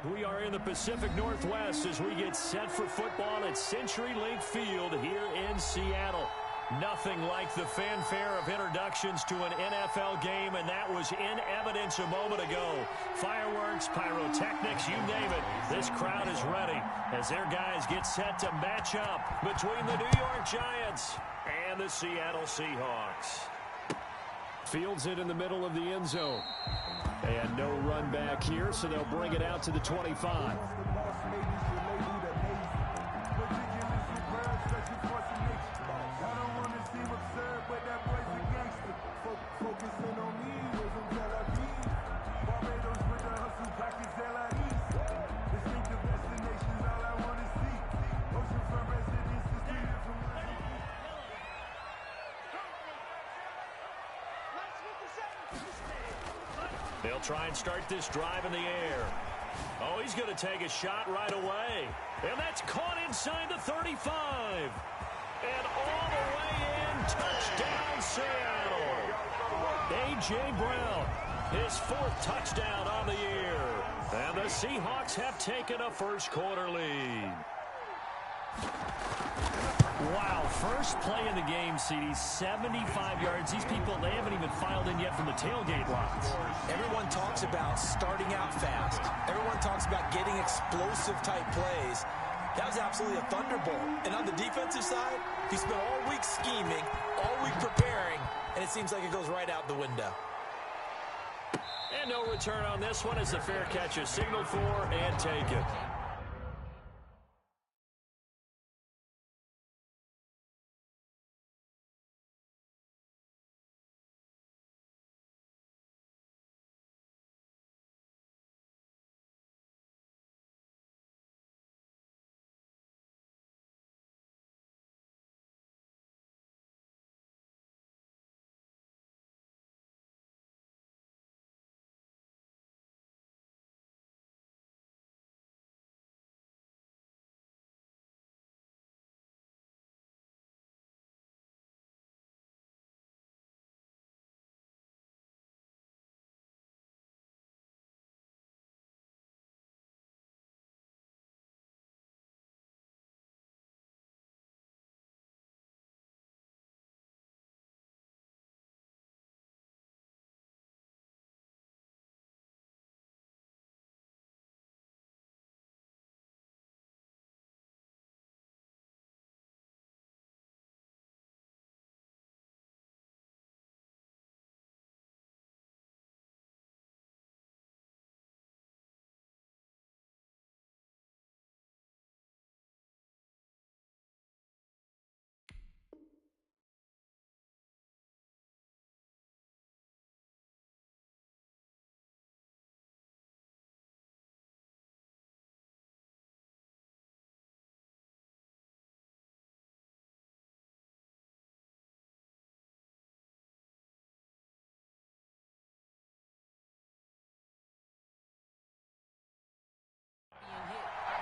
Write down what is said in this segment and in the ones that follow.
We are in the Pacific Northwest as we get set for football at CenturyLink Field here in Seattle. Nothing like the fanfare of introductions to an NFL game, and that was in evidence a moment ago. Fireworks, pyrotechnics, you name it. This crowd is ready as their guys get set to match up between the New York Giants and the Seattle Seahawks. Fields it in the middle of the end zone. And no run back here, so they'll bring it out to the 25. They'll try and start this drive in the air. Oh, he's going to take a shot right away. And that's caught inside the 35. And all the way in, touchdown Seattle. A.J. Brown, his 4th touchdown on the year. And the Seahawks have taken a first-quarter lead. Wow, first play in the game, CD, 75 yards. These people, they haven't even filed in yet from the tailgate lots. Everyone talks about starting out fast. Everyone talks about getting explosive-type plays. That was absolutely a thunderbolt. And on the defensive side, he spent all week scheming, all week preparing, and it seems like it goes right out the window. And no return on this one as the fair catch is signaled for and taken.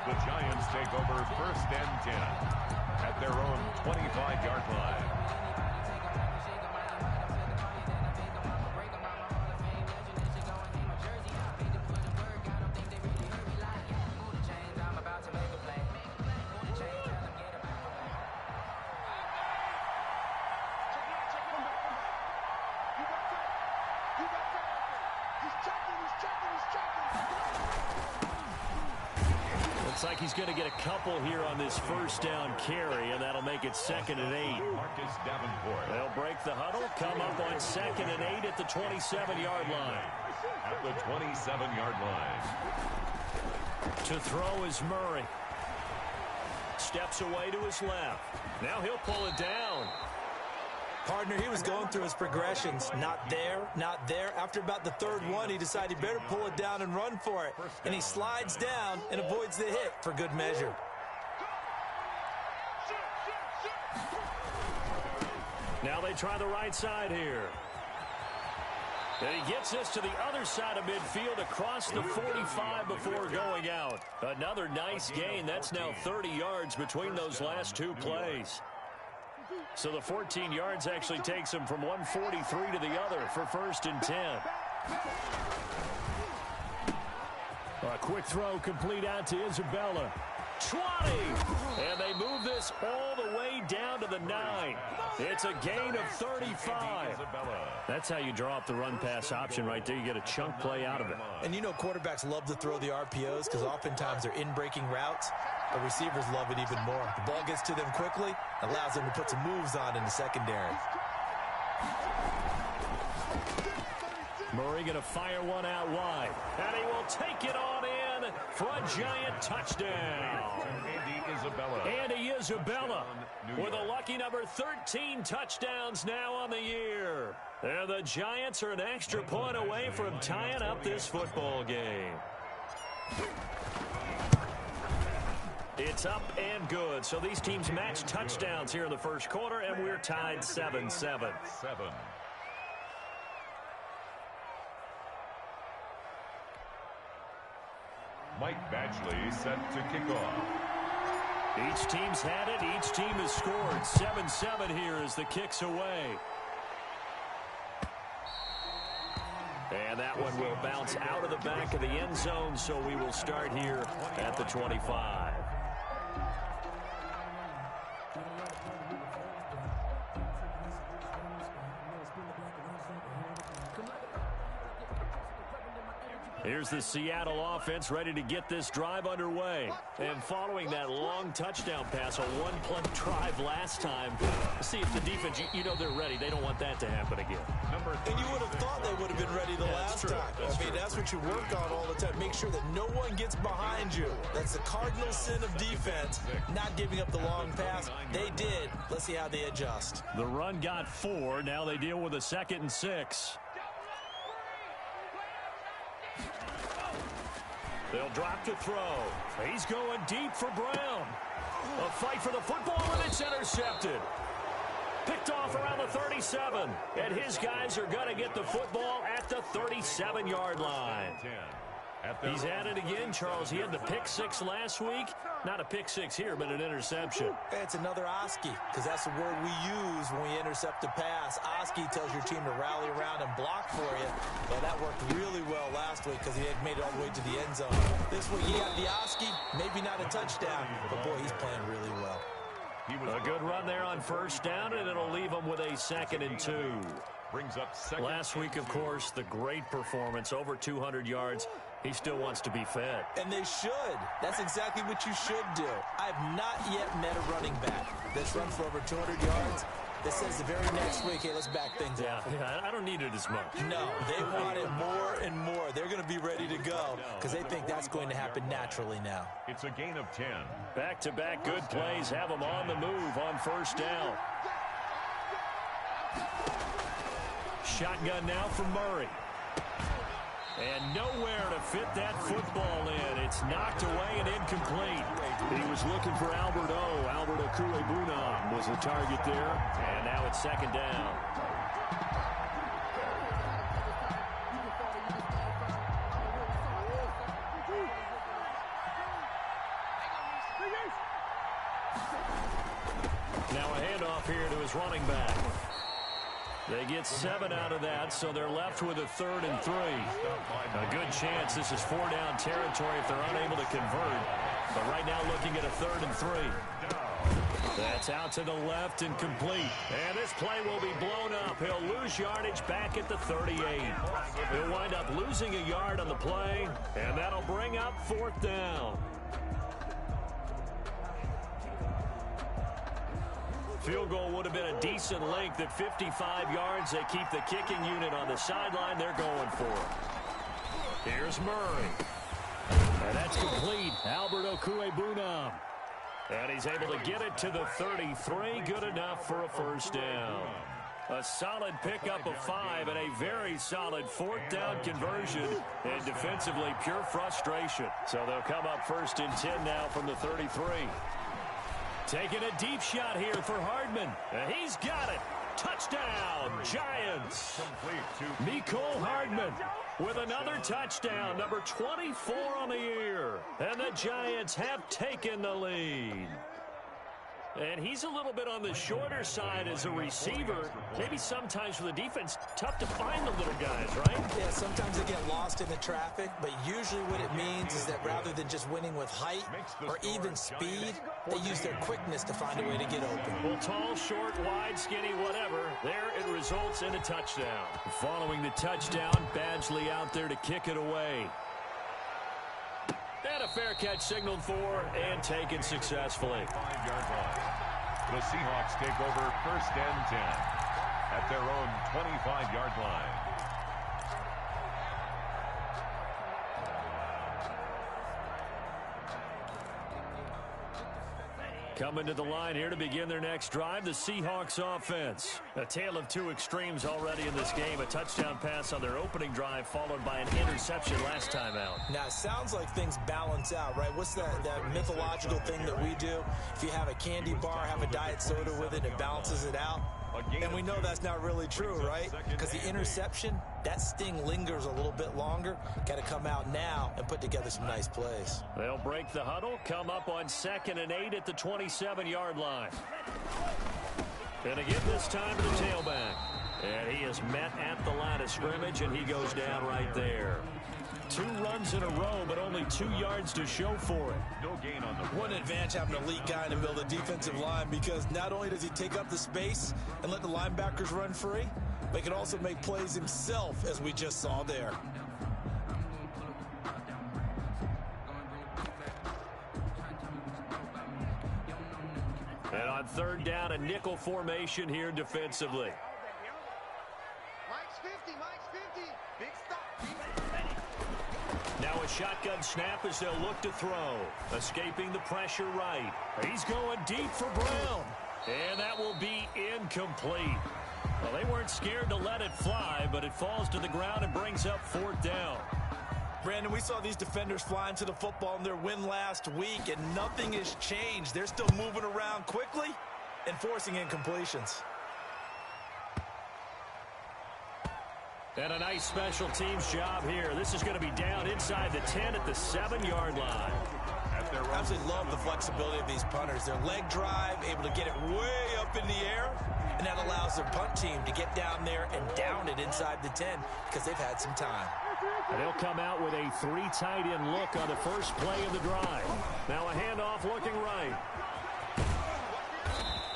The Giants take over 1st and 10 at their own 25-yard line. Looks like he's going to get a couple here on this first down carry, and that'll make it 2nd and 8. Marcus Davenport. They'll break the huddle, come up on 2nd and 8 at the 27-yard line. At the 27-yard line. To throw is Murray. Steps away to his left. Now he'll pull it down. Partner, he was going through his progressions. Not there, not there. After about the 3rd one, he decided he better pull it down and run for it. And he slides down and avoids the hit for good measure. Now they try the right side here. And he gets us to the other side of midfield across the 45 before going out. Another nice gain. That's now 30 yards between those last 2 plays. So the 14 yards actually takes him from 143 to the other for 1st and 10. A quick throw complete out to Isabella. 20! And they move this all the way down to the 9. It's a gain of 35. That's how you draw up the run-pass option right there. You get a chunk play out of it. And you know quarterbacks love to throw the RPOs because oftentimes they're in-breaking routes. But receivers love it even more. The ball gets to them quickly, allows them to put some moves on in the secondary. Murray going to fire one out wide. And he will take it on in for a giant touchdown. Andy Isabella with a lucky number 13 touchdowns now on the year. And the Giants are an extra point away from tying up this football game. It's up and good. So these teams match touchdowns here in the first quarter, and we're tied 7-7. Mike Badgley set to kick off. Each team's had it. Each team has scored. 7-7 here as the kick's away. And that one will bounce out of the back of the end zone, so we will start here at the 25. Here's the Seattle offense ready to get this drive underway. And following that long touchdown pass, a one-play drive last time, see if the defense, you know they're ready. They don't want that to happen again. And you would have thought they would have been ready the last time. That's what you work on all the time. Make sure that no one gets behind you. That's the cardinal sin of defense, not giving up the long pass. They did. Let's see how they adjust. The run got 4. Now they deal with a 2nd and 6. They'll drop to throw. He's going deep for Brown. A fight for the football, and it's intercepted. Picked off around the 37. And his guys are going to get the football at the 37-yard line. He's at it again, Charles. He had the pick 6 last week. Not a pick 6 here, but an interception. It's another Oski, because that's the word we use when we intercept a pass. Oski tells your team to rally around and block for you. And that worked really well last week because he had made it all the way to the end zone. This week, he got the Oski, maybe not a touchdown, but boy, he's playing really well. A good run there on first down, and it'll leave him with a 2nd and 2. Brings up last week, of course, the great performance, over 200 yards. He still wants to be fed. And they should. That's exactly what you should do. I have not yet met a running back that's run for over 200 yards that says the very next week, hey, let's back things up. Yeah, I don't need it as much. No, they want it more and more. They're going to be ready to go because they think that's going to happen naturally now. It's a gain of 10. Back-to-back good plays have them on the move on first down. Shotgun now from Murray. And nowhere to fit that football in. It's knocked away and incomplete. He was looking for Albert O. Albert Okwuegbunam was the target there. And now it's 2nd down. Now a handoff here to his running back. They get 7 out of that, so they're left with a 3rd and 3. A good chance this is 4-down territory if they're unable to convert. But right now looking at a 3rd and 3. That's out to the left and complete. And this play will be blown up. He'll lose yardage back at the 38. He'll wind up losing a yard on the play, and that'll bring up 4th down. Field goal would have been a decent length at 55 yards. They keep the kicking unit on the sideline. They're going for it. Here's Murray. And that's complete. Albert Okwuegbunam. And he's able to get it to the 33. Good enough for a 1st down. A solid pickup of 5 and a very solid 4th down conversion. And defensively, pure frustration. So they'll come up 1st and 10 now from the 33. Taking a deep shot here for Hardman. And he's got it. Touchdown, Giants. Mecole Hardman with another touchdown, number 24 on the year. And the Giants have taken the lead. And he's a little bit on the shorter side as a receiver. Maybe sometimes for the defense, tough to find the little guys, right? Yeah, Sometimes they get lost in the traffic, but usually what it means is that rather than just winning with height or even speed, they use their quickness to find a way to get open. Well, tall, short, wide, skinny, whatever, there it results in a touchdown. Following the touchdown, Badgley out there to kick it away. And a fair catch signaled for and taken successfully. 5-yard line. The Seahawks take over 1st and 10 at their own 25-yard line. Coming to the line here to begin their next drive, the Seahawks offense. A tale of two extremes already in this game. A touchdown pass on their opening drive followed by an interception last time out. Now, it sounds like things balance out, right? What's that mythological thing that we do? If you have a candy bar, have a diet soda with it, it balances it out. And we know that's not really true, right? Because the interception, that sting lingers a little bit longer. Got to come out now and put together some nice plays. They'll break the huddle, come up on 2nd and 8 at the 27-yard line. And again this time to the tailback. And he is met at the line of scrimmage, and he goes down right there. 2 runs in a row, but only 2 yards to show for it. No gain on the What an advantage having an elite guy in the middle of the defensive line, because not only does he take up the space and let the linebackers run free, but he can also make plays himself, as we just saw there. And on 3rd down, a nickel formation here defensively. Mike's 50, big stop. Now a shotgun snap as they'll look to throw. Escaping the pressure right. He's going deep for Brown. And that will be incomplete. Well, they weren't scared to let it fly, but it falls to the ground and brings up 4th down. Brandon, we saw these defenders flying to the football in their win last week, and nothing has changed. They're still moving around quickly and forcing incompletions. And a nice special teams job here. This is going to be down inside the 10 at the 7-yard line. I absolutely love the flexibility of these punters. Their leg drive, able to get it way up in the air, and that allows their punt team to get down there and down it inside the 10 because they've had some time. And they'll come out with a 3 tight end look on the first play of the drive. Now a handoff looking right.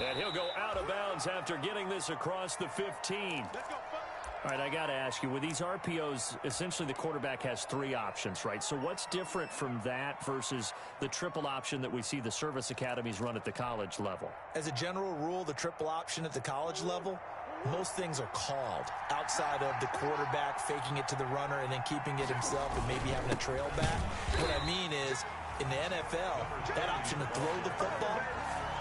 And he'll go out of bounds after getting this across the 15. All right, I got to ask you, with these RPOs, essentially the quarterback has 3 options, right? So what's different from that versus the triple option that we see the service academies run at the college level? As a general rule, the triple option at the college level, most things are called outside of the quarterback faking it to the runner and then keeping it himself and maybe having a trail back. What I mean is, in the NFL, that option to throw the football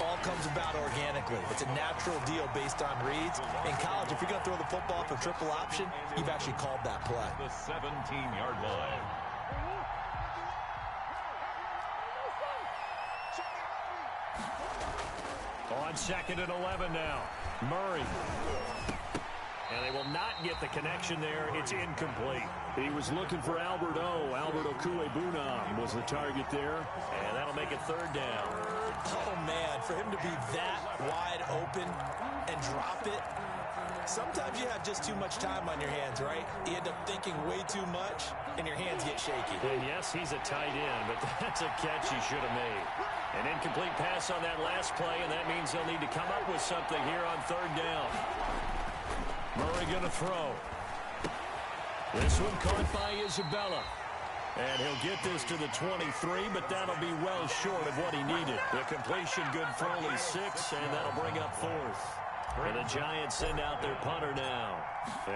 all comes about organically. It's a natural deal based on reads. In college, if you're going to throw the football for triple option, you've actually called that play. The 17-yard line. On 2nd and 11 now. Murray. And they will not get the connection there. It's incomplete. He was looking for Albert O. Albert Okuebunam was the target there. And that'll make it 3rd down. Oh, man, for him to be that wide open and drop it, sometimes you have just too much time on your hands, right? You end up thinking way too much, and your hands get shaky. And yes, he's a tight end, but that's a catch he should have made. An incomplete pass on that last play, and that means they'll need to come up with something here on 3rd down. Murray going to throw. This one caught by Isabella. And he'll get this to the 23, but that'll be well short of what he needed. The completion good for only 6, and that'll bring up 4th. And the Giants send out their punter now,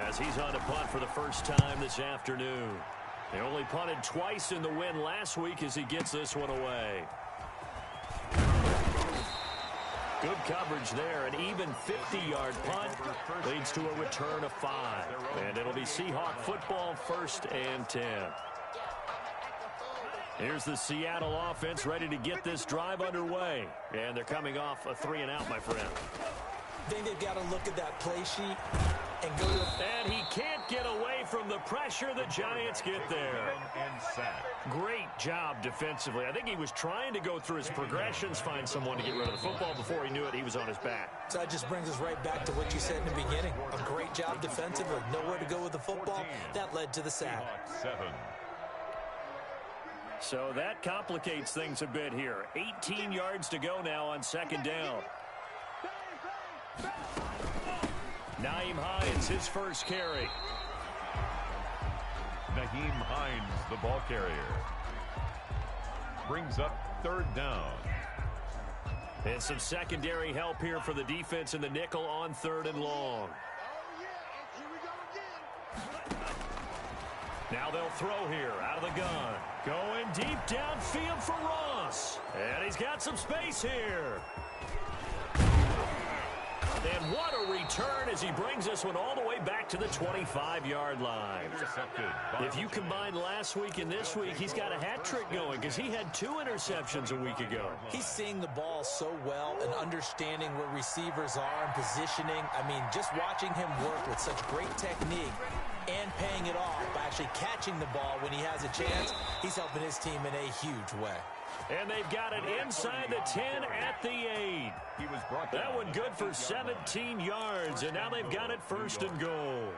as he's on to punt for the first time this afternoon. They only punted twice in the win last week as he gets this one away. Good coverage there. An even 50-yard punt leads to a return of 5. And it'll be Seahawk football, 1st and 10. Here's the Seattle offense ready to get this drive underway. And they're coming off a 3-and-out, my friend. I think they've got to look at that play sheet and go to... And he can't get away from the pressure the Giants get there. Great job defensively. I think he was trying to go through his progressions, find someone to get rid of the football. Before he knew it, he was on his back. So that just brings us right back to what you said in the beginning. A great job defensively. Nowhere to go with the football. That led to the sack. So that complicates things a bit here. 18 yards to go now on second down. Nyheim Hines, his first carry. Nyheim Hines, the ball carrier. Brings up third down. And some secondary help here for the defense in the nickel on third and long. Now they'll throw here out of the gun. Going deep downfield for Ross. And he's got some space here. And what a return as he brings this one all the way back to the 25-yard line. If you combine last week and this week, he's got a hat trick going because he had 2 interceptions a week ago. He's seeing the ball so well and understanding where receivers are and positioning. I mean, just watching him work with such great technique and paying it off by actually catching the ball when he has a chance, he's helping his team in a huge way. And they've got it inside the 10 at the 8. That one good for 17 yards, and now they've got it first and goal.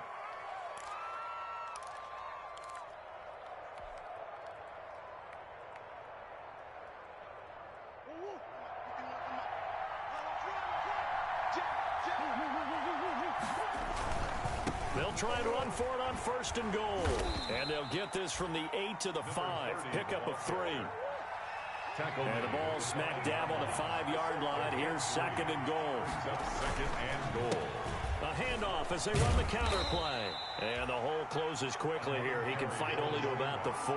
They'll try and run for it on first and goal. And they'll get this from the 8 to the 5. Pickup of 3. And the ball smack dab on the 5-yard line. Here's second and goal. Second and goal. A handoff as they run the counter play. And the hole closes quickly here. He can fight only to about the 4.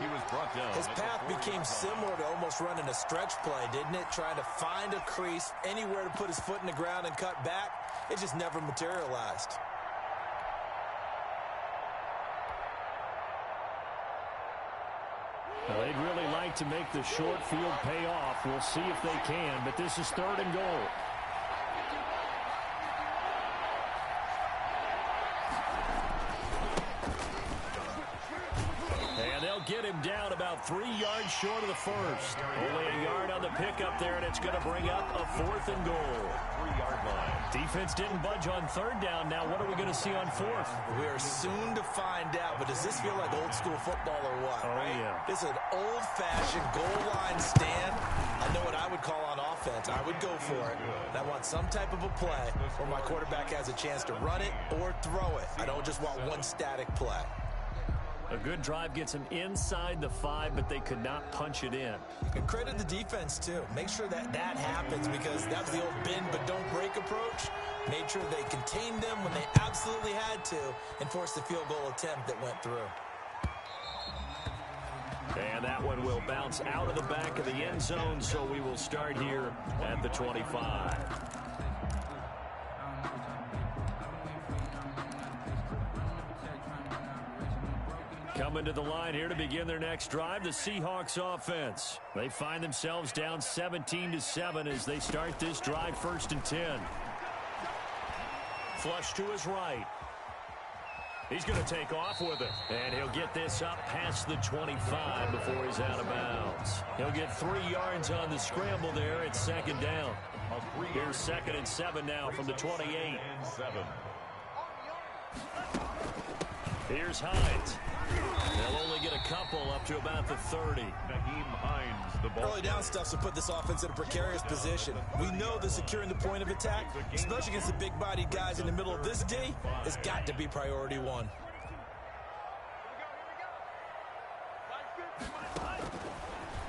He was brought down. His path became similar to almost running a stretch play, didn't it? Trying to find a crease, anywhere to put his foot in the ground and cut back. It just never materialized. Well, they'd really like to make the short field pay off. We'll see if they can, but this is third and goal. And they'll get him down about 3 yards short of the first. Only a yard on the pickup there, and it's going to bring up a fourth and goal. 3-yard line. Defense didn't budge on third down. Now what are we going to see on fourth? We are soon to find out, but does this feel like old school football or what? Oh, right? yeah. This is an old-fashioned goal line stand. I know what I would call on offense. I would go for it. And I want some type of a play where my quarterback has a chance to run it or throw it. I don't just want one static play. A good drive gets him inside the 5, but they could not punch it in. And credit the defense, too. Make sure that that happens because that was the old bend but don't break approach. Made sure they contained them when they absolutely had to and forced the field goal attempt that went through. And that one will bounce out of the back of the end zone, so we will start here at the 25. Coming to the line here to begin their next drive, the Seahawks offense. They find themselves down 17-7 as they start this drive first and 10. Flush to his right. He's going to take off with it. And he'll get this up past the 25 before he's out of bounds. He'll get 3 yards on the scramble there at second down. Here's second and 7 now from the 28. Here's Hines. They'll only get a couple up to about the 30. Nyheim Hines, the ball. Early down stuff to put this offense in a precarious position. We know that securing the point of attack, especially against the big-bodied guys in the middle of this D, has got to be priority 1.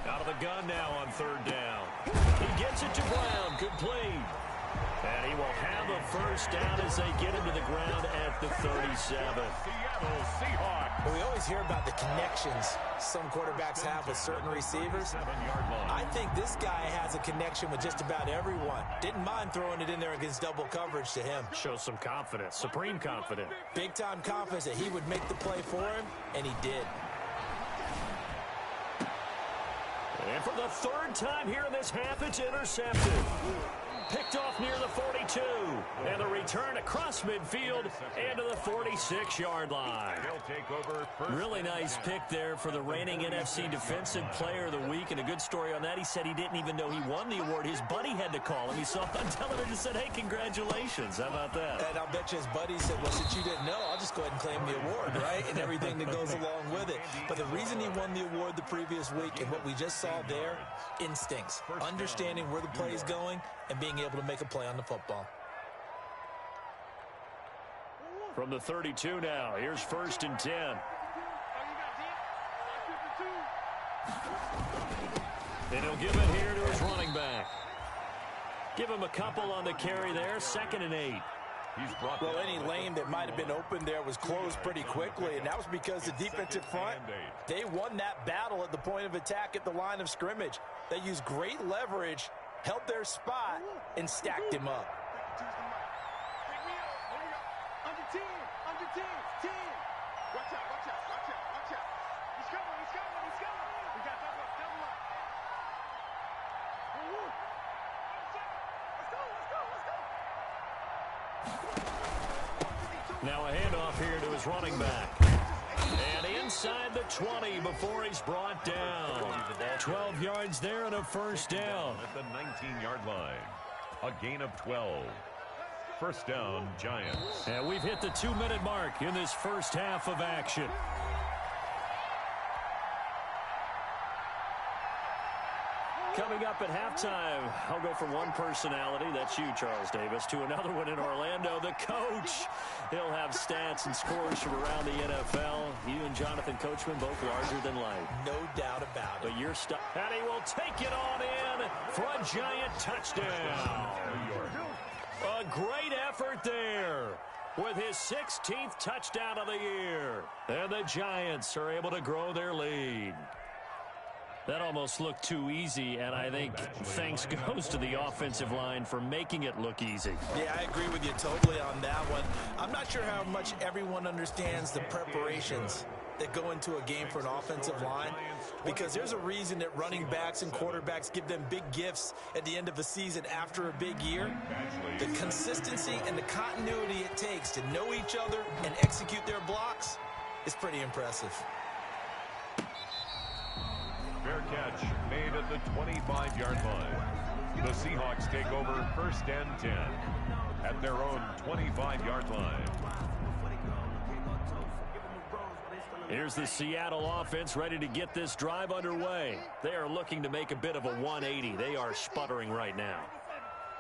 Out of the gun now on third down. He gets it to Brown. Good play. And he will have a first down as they get him to the ground at the 37. Seattle Seahawks. Well, we always hear about the connections some quarterbacks have with certain receivers. I think this guy has a connection with just about everyone. Didn't mind throwing it in there against double coverage to him. Shows some confidence, supreme confidence. Big-time confidence that he would make the play for him, and he did. And for the third time here in this half, it's intercepted. picked off near the 42. And the return across midfield and to the 46-yard line. Really nice pick there for the reigning NFC Defensive Player of the Week. And a good story on that. He said he didn't even know he won the award. His buddy had to call him. He saw it on television and said, hey, congratulations. How about that? And I'll bet you his buddy said, well, since you didn't know, I'll just go ahead and claim the award, right? And everything that goes along with it. But the reason he won the award the previous week and what we just saw there, instincts. Understanding where the play is going and being able to make a play on the football. From the 32 now, here's 1st and 10. And he'll give it here to his running back. Give him a couple on the carry there, 2nd and 8. Well, any lane that might have been open there was closed pretty quickly, and that was because the defensive front, they won that battle at the point of attack at the line of scrimmage. They used great leverage, held their spot, and stacked him up. Under 10, 10. Watch out. He's coming. We got double up. Let's go. Now a handoff here to his running back. And inside the 20 before he's brought down. 12 yards there and a 1st down. At the 19-yard line. A gain of 12. 1st down, Giants. And we've hit the 2-minute mark in this first half of action. Coming up at halftime, I'll go from one personality, that's you, Charles Davis, to another one in Orlando, the coach. He'll have stats and scores from around the NFL. You and Jonathan Coachman, both larger than life. No doubt about it. But you're stuck. And he will take it on in for a Giant touchdown. A great effort there with his 16th touchdown of the year. And the Giants are able to grow their lead. That almost looked too easy, and I think thanks goes to the offensive line for making it look easy. Yeah, I agree with you totally on that one. I'm not sure how much everyone understands the preparations that go into a game for an offensive line, because there's a reason that running backs and quarterbacks give them big gifts at the end of a season after a big year. The consistency and the continuity it takes to know each other and execute their blocks is pretty impressive. Fair catch made at the 25-yard line. The Seahawks take over 1st and 10 at their own 25-yard line. Here's the Seattle offense ready to get this drive underway. They are looking to make a bit of a 180. They are sputtering right now.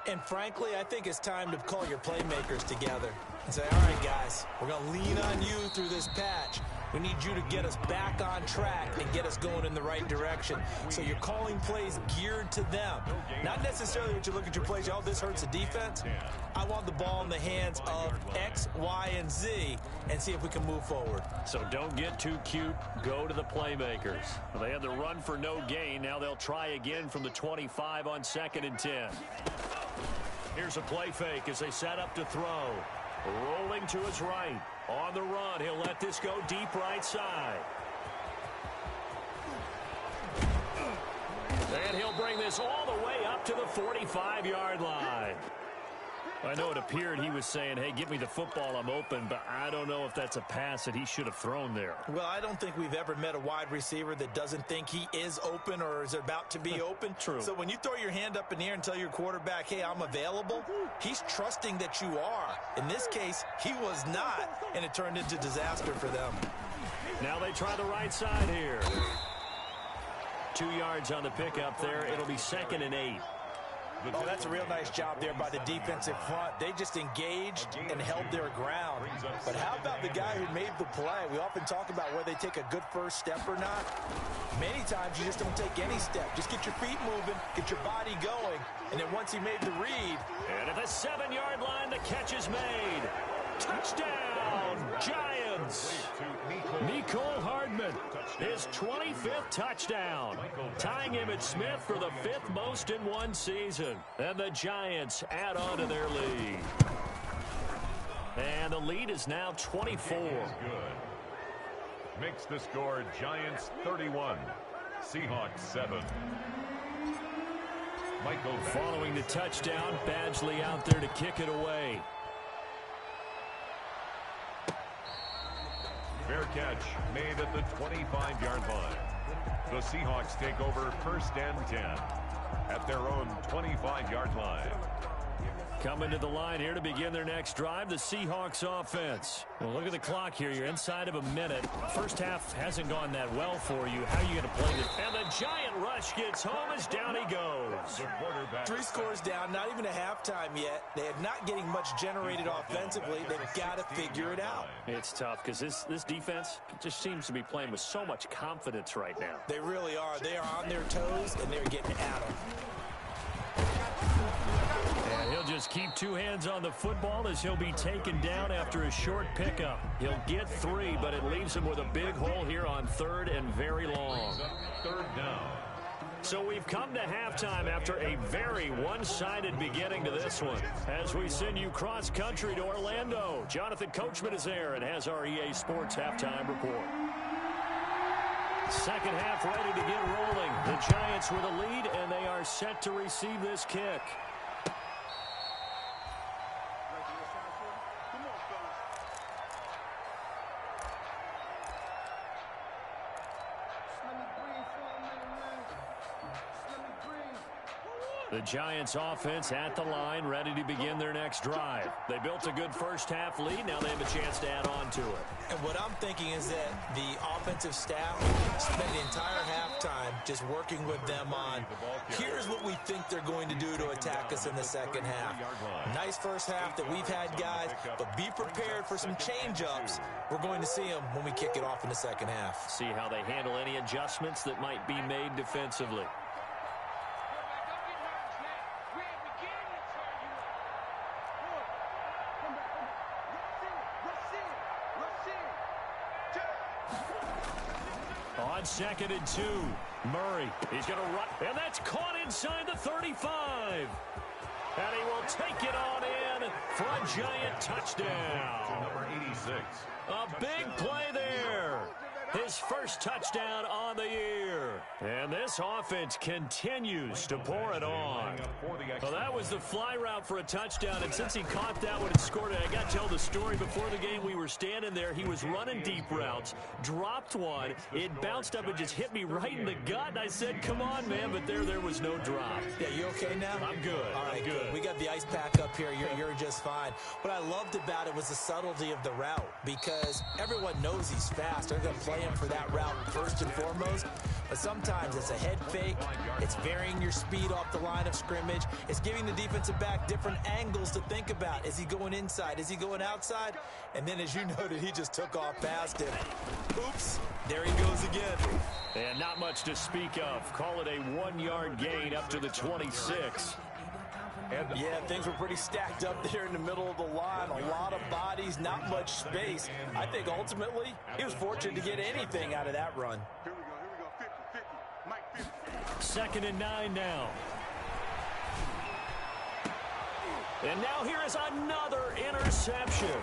And frankly, I think it's time to call your playmakers together and say, all right, guys, we're going to lean on you through this patch. We need you to get us back on track and get us going in the right direction. So you're calling plays geared to them. Not necessarily that you look at your plays, oh, this hurts the defense. I want the ball in the hands of X, Y, and Z and see if we can move forward. So don't get too cute. Go to the playmakers. Well, they had the run for no gain. Now they'll try again from the 25 on 2nd and 10. Here's a play fake as they set up to throw. Rolling to his right. On the run, he'll let this go deep right side. And he'll bring this all the way up to the 45-yard line. I know it appeared he was saying, hey, give me the football, I'm open, but I don't know if that's a pass that he should have thrown there. Well, I don't think we've ever met a wide receiver that doesn't think he is open or is about to be open. True. So when you throw your hand up in the air and tell your quarterback, hey, I'm available, he's trusting that you are. In this case, he was not, and it turned into disaster for them. Now they try the right side here. 2 yards on the pickup there. It'll be 2nd and 8. Oh, that's a real nice job there by the defensive front. They just engaged and held their ground. But how about the guy who made the play? We often talk about whether they take a good first step or not. Many times you just don't take any step. Just get your feet moving, get your body going, and then once he made the read. And at the 7-yard line, the catch is made. Touchdown, Giants. Mecole Hardman, his 25th touchdown, tying him at Smith for the 5th most in one season. And the Giants add on to their lead. And the lead is now 24. Good. Makes the score Giants 31, Seahawks 7. Following the touchdown, Badgley out there to kick it away. Fair catch made at the 25-yard line. The Seahawks take over 1st and 10 at their own 25-yard line. Coming to the line here to begin their next drive, the Seahawks offense. Well, look at the clock here. You're inside of a minute. First half hasn't gone that well for you. How are you going to play this? And the giant rush gets home as down he goes. 3 scores down, not even a halftime yet. They are not getting much generated offensively. They've got to figure it out. It's tough because this defense just seems to be playing with so much confidence right now. They really are. They are on their toes, and they're getting at them. And he'll just keep 2 hands on the football as he'll be taken down after a short pickup. He'll get 3, but it leaves him with a big hole here on 3rd and very long. 3rd down. So we've come to halftime after a very one-sided beginning to this one. As we send you cross-country to Orlando, Jonathan Coachman is there and has our EA Sports halftime report. Second half ready to get rolling. The Giants with a lead, and they are set to receive this kick. The Giants offense at the line, ready to begin their next drive. They built a good first half lead. Now they have a chance to add on to it. And what I'm thinking is that the offensive staff spent the entire halftime just working with them on, here's what we think they're going to do to attack us in the second half. Nice first half that we've had, guys, but be prepared for some change-ups. We're going to see them when we kick it off in the second half. See how they handle any adjustments that might be made defensively. On 2nd and 2, Murray, he's going to run, and that's caught inside the 35. And he will take it on in for a giant touchdown. Number 86. A big play there. His first touchdown on the year. And this offense continues to pour it on. Well, that was the fly route for a touchdown, and since he caught that one and scored it, I got to tell the story. Before the game, we were standing there. He was running deep routes, dropped one. It bounced up and just hit me right in the gut, and I said, come on, man, but there was no drop. Yeah, you okay now? I'm good. All right, I'm good. We got the ice pack up here. You're just fine. What I loved about it was the subtlety of the route, because everyone knows he's fast. They're going to play him for that route first and foremost. But sometimes it's a head fake. It's varying your speed off the line of scrimmage. It's giving the defensive back different angles to think about. Is he going inside? Is he going outside? And then, as you noted, he just took off past him. Oops, there he goes again. And not much to speak of. Call it a 1-yard gain up to the 26. Yeah, things were pretty stacked up there in the middle of the line. A lot of bodies, not much space. I think ultimately he was fortunate to get anything out of that run. Here we go, 50, 50. Mike, 50. 2nd and 9 now. And now here is another interception.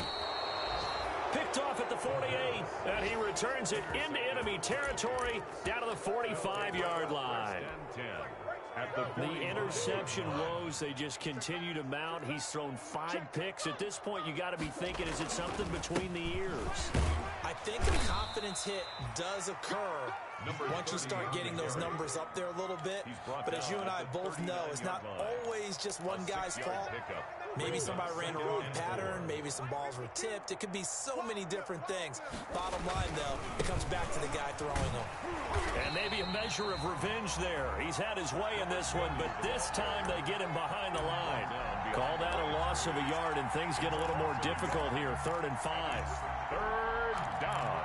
Picked off at the 48, and he returns it into enemy territory down to the 45-yard line. The interception woes, they just continue to mount. He's thrown 5 picks. At this point, you got to be thinking, is it something between the ears? I think a confidence hit does occur once you start getting those numbers up there a little bit. But as you and I both know, it's not always just one guy's fault. Maybe somebody ran a wrong pattern. Maybe some balls were tipped. It could be so many different things. Bottom line, though, it comes back to the guy throwing them. And maybe a measure of revenge there. He's had his way in this one, but this time they get him behind the line. Call that a loss of a yard, and things get a little more difficult here. 3rd and 5. 3rd down.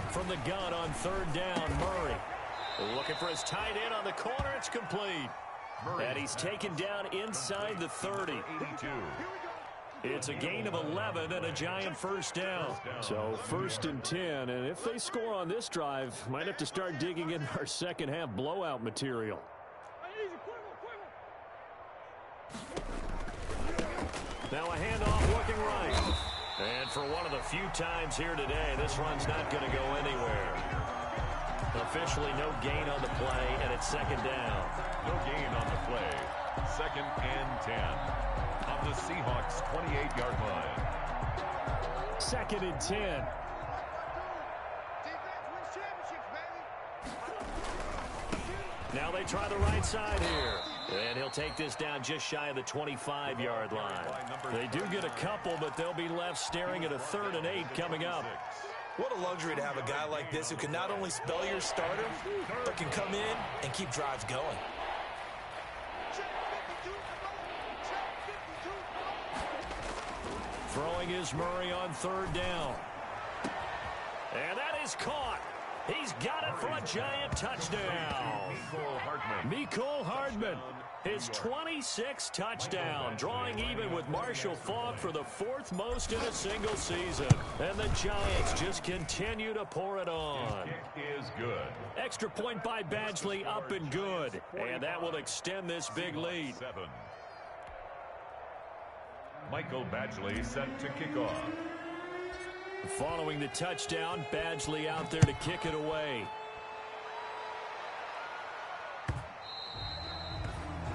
From the gun on 3rd down, Murray. Looking for his tight end on the corner. It's complete. And he's taken down inside the 30. 82. It's a gain of 11 and a giant first down. So 1st and 10, and if they score on this drive, might have to start digging in our second half blowout material. Now a handoff looking right. And for one of the few times here today, this run's not going to go anywhere. Officially no gain on the play, and it's second down. No gain on the play. 2nd and 10 on the Seahawks 28-yard line. 2nd and 10. Now they try the right side here. And he'll take this down just shy of the 25-yard line. They do get a couple, but they'll be left staring at a 3rd and 8 coming up. What a luxury to have a guy like this who can not only spell your starter, but can come in and keep drives going. Throwing is Murray on 3rd down. And that is caught. He's got it for a giant touchdown. Mecole Hardman, his 26th touchdown, drawing even with Marshall Faulk for the 4th most in a single season. And the Giants just continue to pour it on. Kick is good. Extra point by Badgley, up and good. And that will extend this big lead. 7. Michael Badgley set to kick off. Following the touchdown, Badgley out there to kick it away.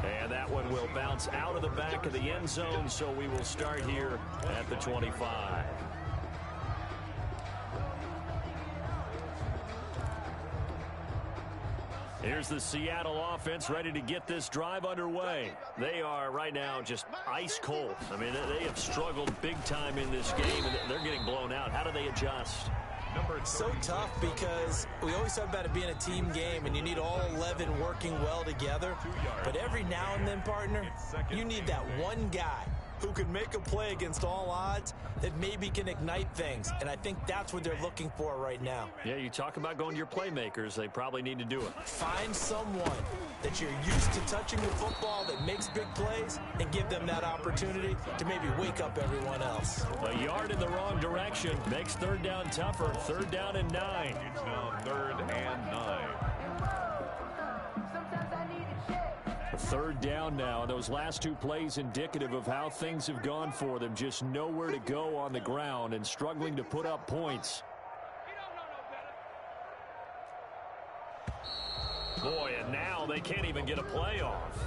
And that one will bounce out of the back of the end zone, so we will start here at the 25. Here's the Seattle offense ready to get this drive underway. They are right now just ice cold. I mean, they have struggled big time in this game, and they're getting blown out. How do they adjust? It's so tough because we always talk about it being a team game, and you need all 11 working well together. But every now and then, partner, you need that one guy who can make a play against all odds that maybe can ignite things. And I think that's what they're looking for right now. Yeah, you talk about going to your playmakers. They probably need to do it. Find someone that you're used to touching the football that makes big plays and give them that opportunity to maybe wake up everyone else. A yard in the wrong direction makes 3rd down tougher. 3rd down and 9. It's now 3rd and 9. 3rd down now, and those last 2 plays indicative of how things have gone for them. Just nowhere to go on the ground and struggling to put up points. Boy, and now they can't even get a play off.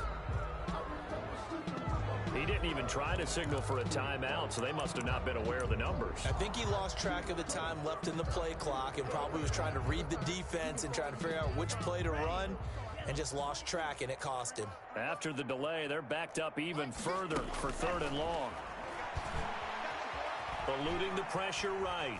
He didn't even try to signal for a timeout, so they must have not been aware of the numbers. I think he lost track of the time left in the play clock and probably was trying to read the defense and trying to figure out which play to run, and just lost track, and it cost him. After the delay, they're backed up even further for 3rd and long. Eluding the pressure right.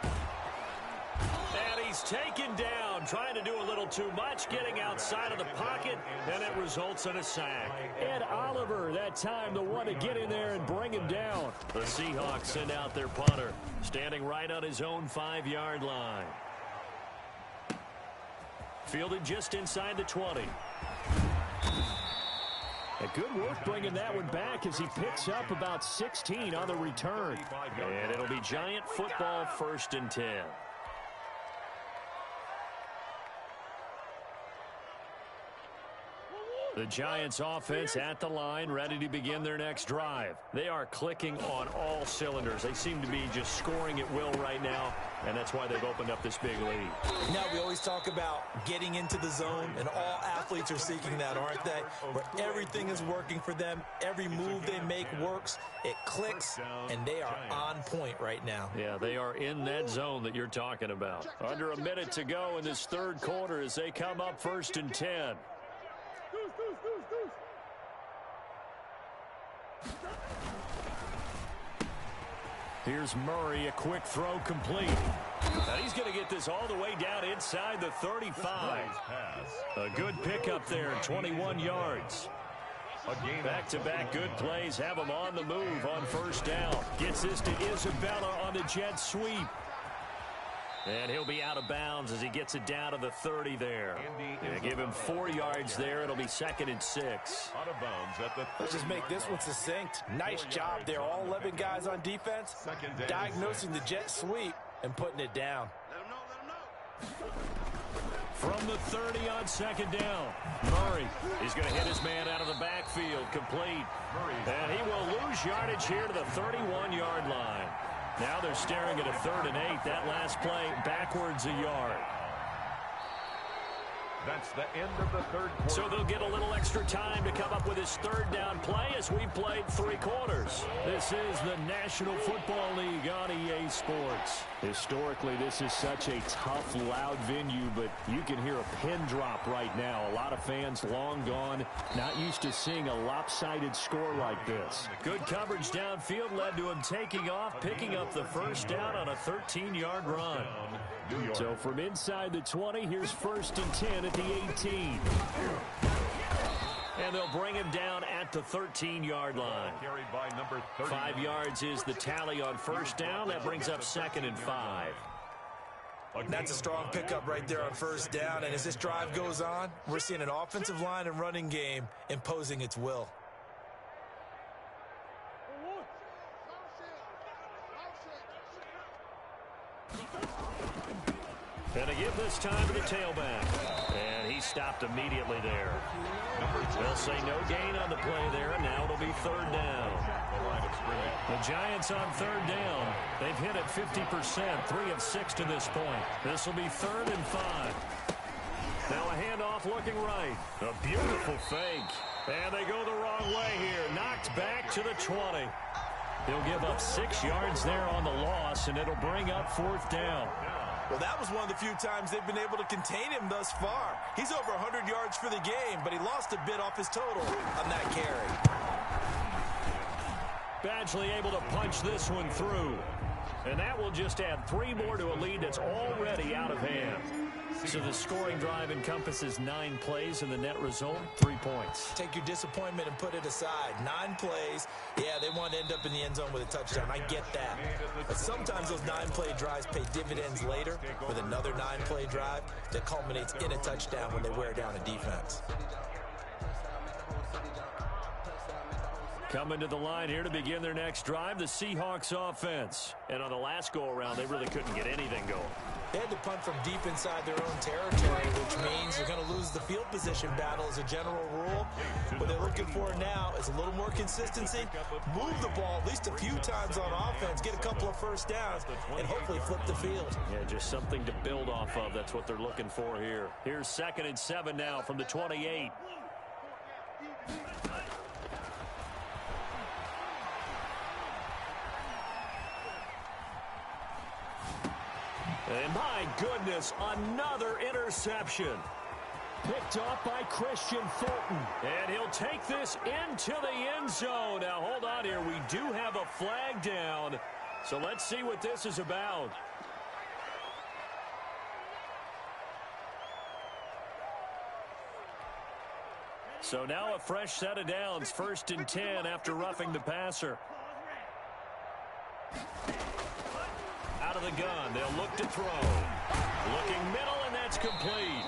And he's taken down, trying to do a little too much, getting outside of the pocket, and it results in a sack. Ed Oliver, that time the one to get in there and bring him down. The Seahawks send out their punter, standing right on his own 5-yard line. Fielded just inside the 20. A good work bringing that one back as he picks up about 16 on the return. And it'll be Giant football, 1st and 10. The Giants offense at the line, ready to begin their next drive. They are clicking on all cylinders. They seem to be just scoring at will right now, and that's why they've opened up this big lead. Now, we always talk about getting into the zone, and all athletes are seeking that, aren't they? Where everything is working for them, every move they make works, it clicks, and they are on point right now. Yeah, they are in that zone that you're talking about. Under a minute to go in this 3rd quarter as they come up 1st and 10. Here's Murray, a quick throw complete. Now he's going to get this all the way down inside the 35. A good pickup there, 21 yards. Back-to-back good plays have him on the move on 1st down. Gets this to Isabella on the jet sweep. And he'll be out of bounds as he gets it down to the 30 there. They give him 4 yards there. It'll be 2nd and 6. Out of bounds at the Let's just make this one succinct. Nice job there. All 11 guys on defense, diagnosing the jet sweep and putting it down. from the 30 on second down. Murray is going to hit his man out of the backfield, complete. And he will lose yardage here to the 31-yard line. Now they're staring at a 3rd and 8. That last play backwards a yard. That's the end of the third quarter. So they'll get a little extra time to come up with his 3rd down play as we've played 3 quarters. This is the National Football League on EA Sports. Historically, this is such a tough, loud venue, but you can hear a pin drop right now. A lot of fans long gone, not used to seeing a lopsided score like this. Good coverage downfield led to him taking off, picking up the 1st down on a 13-yard run. So from inside the 20, here's 1st and 10 at the 18. And they'll bring him down at the 13-yard line. 5 yards is the tally on 1st down. That brings up 2nd and 5. That's a strong pickup right there on 1st down. And as this drive goes on, we're seeing an offensive line and running game imposing its will. And they give this time to the tailback. And he stopped immediately there. They'll say no gain on the play there, and now it'll be 3rd down. The Giants on 3rd down. They've hit it 50%, 3 of 6 to this point. This will be 3rd and 5. Now a handoff looking right. A beautiful fake. And they go the wrong way here. Knocked back to the 20. He'll give up 6 yards there on the loss, and it'll bring up 4th down. Well, that was one of the few times they've been able to contain him thus far. He's over 100 yards for the game, but he lost a bit off his total on that carry. Badgley able to punch this one through. And that will just add 3 more to a lead that's already out of hand. So the scoring drive encompasses 9 plays, and the net result, 3 points. Take your disappointment and put it aside. 9 plays. Yeah, they want to end up in the end zone with a touchdown. I get that. But sometimes those 9-play drives pay dividends later with another 9-play drive that culminates in a touchdown when they wear down a defense. Coming to the line here to begin their next drive, the Seahawks offense. And on the last go-around, they really couldn't get anything going. They had to punt from deep inside their own territory, which means you're going to lose the field position battle as a general rule. What they're looking for now is a little more consistency, move the ball at least a few times on offense, get a couple of 1st downs, and hopefully flip the field. Yeah, just something to build off of. That's what they're looking for here. Here's 2nd and 7 now from the 28. And my goodness, another interception. Picked off by Christian Fulton. And he'll take this into the end zone. Now, hold on here. We do have a flag down. So let's see what this is about. So now a fresh set of downs. 1st and 10 after roughing the passer. Out of the gun, they'll look to throw. Looking middle, and that's complete.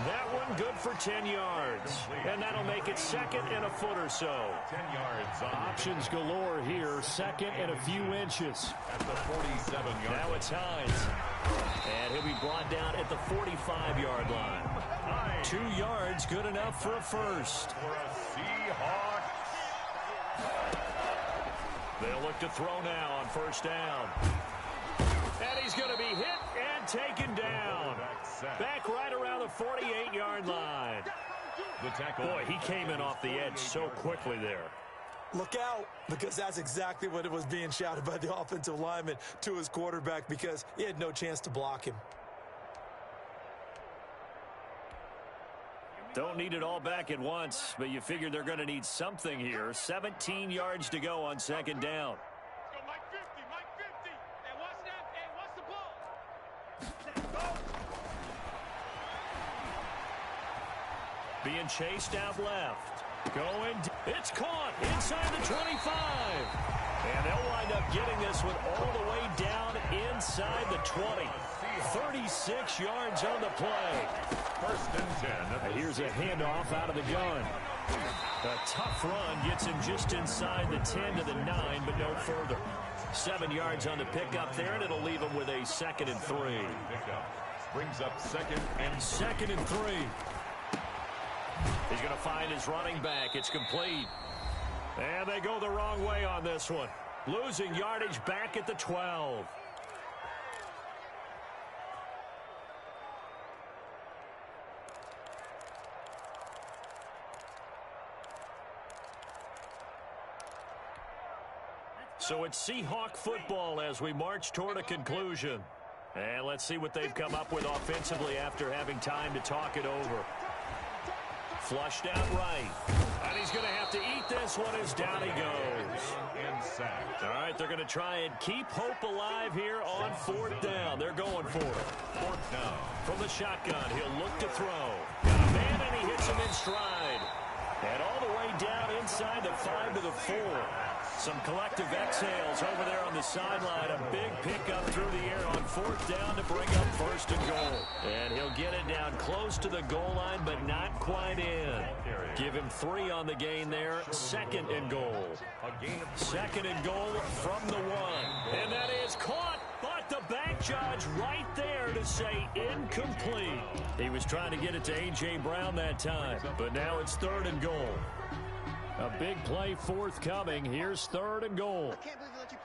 That one good for 10 yards. And that'll make it 2nd and a foot or so. 10 yards. Options galore here. 2nd and a few inches. At the 47-yard line. Now it's Hines. And he'll be brought down at the 45-yard line. 2 yards, good enough for a first. For a Seahawks. They'll look to throw now on 1st down. And he's going to be hit and taken down. Back right around the 48-yard line. Boy, he came in off the edge so quickly there. Look out, because that's exactly what it was being shouted by the offensive lineman to his quarterback, because he had no chance to block him. Don't need it all back at once, but you figure they're going to need something here. 17 yards to go on 2nd down. Mike 50, Mike 50. Hey, watch that. Hey, watch the ball. Being chased out left. Going. It's caught inside the 25. And they'll wind up getting this one all the way down inside the 20. 36 yards on the play. 1st and 10. Here's a handoff out of the gun. A tough run gets him just inside the 10 to the 9, but no further. 7 yards on the pickup there, and it'll leave him with a 2nd and 3. brings up second and 3. He's going to find his running back. It's complete. And they go the wrong way on this one. Losing yardage back at the 12. So it's Seahawk football as we march toward a conclusion. And let's see what they've come up with offensively after having time to talk it over. Flushed out right. And he's going to have to eat this one as down he goes. All right, they're going to try and keep hope alive here on 4th down. They're going for it. 4th down. From the shotgun, he'll look to throw. Got a man, and he hits him in stride. And all the way down inside the 5 to the 4. Some collective exhales over there on the sideline. A big pickup through the air on 4th down to bring up 1st and goal. And he'll get it down close to the goal line, but not quite in. Give him 3 on the gain there. 2nd and goal. 2nd and goal from the 1. And that is caught. But the back judge right there to say incomplete. He was trying to get it to A.J. Brown that time, but now it's 3rd and goal. A big play forthcoming. Here's 3rd and goal. I can't believe you let you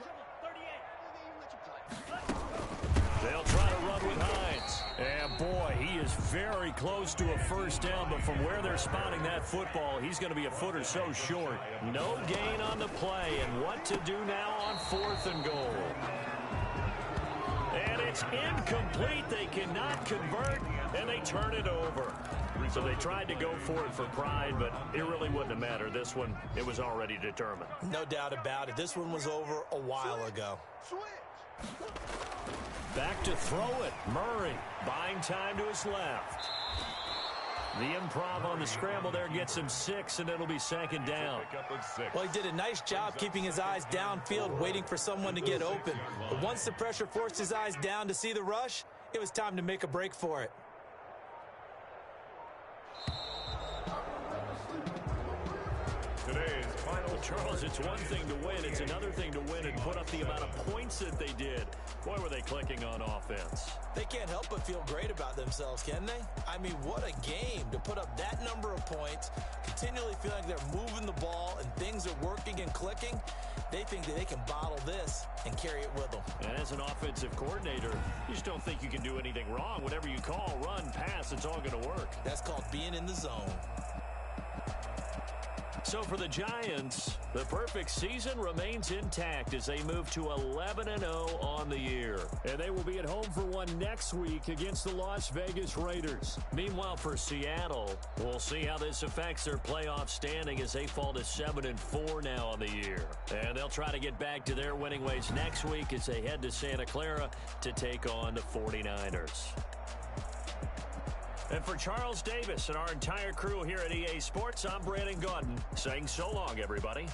play. They'll try to run with Hines. And boy, he is very close to a 1st down, but from where they're spotting that football, he's going to be a foot or so short. No gain on the play, and what to do now on 4th and goal. And it's incomplete. They cannot convert, and they turn it over. So they tried to go for it for pride, but it really wouldn't have mattered. This one, it was already determined. No doubt about it. This one was over a while ago. Back to throw it. Murray buying time to his left. The improv on the scramble there gets him 6, and it'll be 2nd down. Well, he did a nice job keeping his eyes downfield, waiting for someone to get open. But once the pressure forced his eyes down to see the rush, it was time to make a break for it. Today's final. Charles, it's one thing to win. It's another thing to win and put up the amount of points that they did. Boy, were they clicking on offense. They can't help but feel great about themselves, can they? I mean, what a game to put up that number of points, continually feeling like they're moving the ball and things are working and clicking. They think that they can bottle this and carry it with them. And as an offensive coordinator, you just don't think you can do anything wrong. Whatever you call, run, pass, it's all going to work. That's called being in the zone. So for the Giants, the perfect season remains intact as they move to 11-0 on the year. And they will be at home for one next week against the Las Vegas Raiders. Meanwhile, for Seattle, we'll see how this affects their playoff standing as they fall to 7-4 now on the year. And they'll try to get back to their winning ways next week as they head to Santa Clara to take on the 49ers. And for Charles Davis and our entire crew here at EA Sports, I'm Brandon Gaudin saying so long, everybody.